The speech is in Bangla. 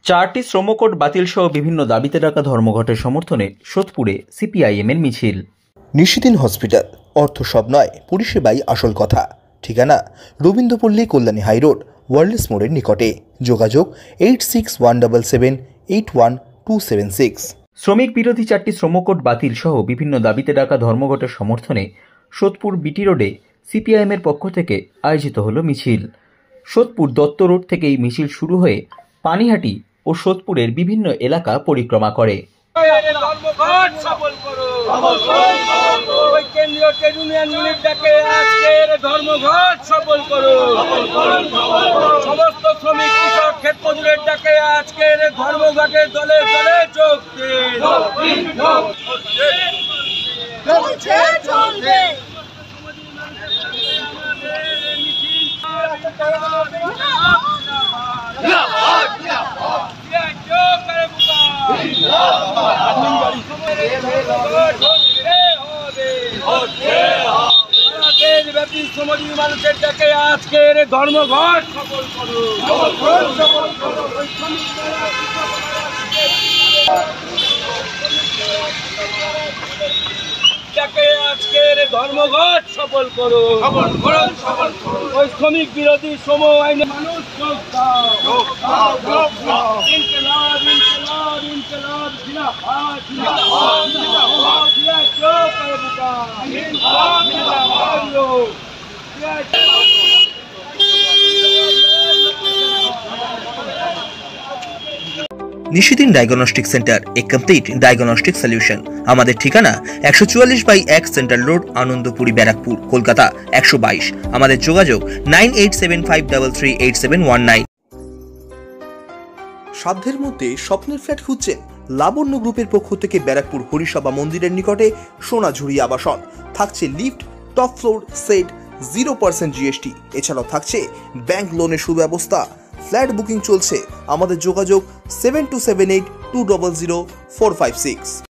চারটি শ্রমকোড বাতিল সহ বিভিন্ন দাবিতে ডাকা ধর্মঘটের সমর্থনে সোদপুরে সিপিআইএম-এর মিছিল। নিশিদিন হসপিটাল, অর্থ সব নয়, পরিষেবাই আসল কথা। ঠিকানা রবীন্দ্রপল্লী, কল্যাণী হাইরোড, ওয়ার্ল্ডস মোড়ের নিকটে। যোগাযোগ 8617781276। শ্রমিক বিরোধী চারটি শ্রমকোড বাতিল সহ বিভিন্ন দাবিতে ডাকা ধর্মঘটের সমর্থনে সোদপুর বিটি রোডে সিপিআইএম-এর পক্ষ থেকে আয়োজিত হল মিছিল। সোদপুর দত্ত রোড থেকেই মিছিল শুরু হয়ে পানিহাটি ও সোদপুরের বিভিন্ন এলাকা পরিক্রমা করে। সমস্ত শ্রমিক কৃষক ক্ষেত মজুরের ডাকে আজকের ধর্মঘটের দলে দলে যোগ দিন। দেশব্যাপী শ্রমজীবী মানুষের ডাকে আজকের ধর্মঘট সফল করুন। আজকের ধর্মঘট সফল করুন। ওই শ্রমিক বিরোধী শ্রম আইনে মানুষ নিশিদিন ডায়াগনস্টিক সেন্টার, এ কমপ্লিট ডায়াগনস্টিক সলিউশন। আমাদের ঠিকানা 144/1 সেন্ট্রাল রোড, আনন্দপুরি, ব্যারাকপুর, কলকাতা 122। আমাদের যোগাযোগ 9875338719। সাধ্যের মধ্যে স্বপ্নের ফ্ল্যাট খুঁজছেন? লাবণ্য গ্রুপের পক্ষ থেকে ব্যারাকপুর হরিসভা মন্দিরের নিকটে সোনাঝুরি আবাসন। থাকছে lift, top floor, set, 0% GST. এছাড়াও থাকছে ব্যাংক লোনের সুব্যবস্থা। ফ্ল্যাট বুকিং চলছে। আমাদের যোগাযোগ 7278200456।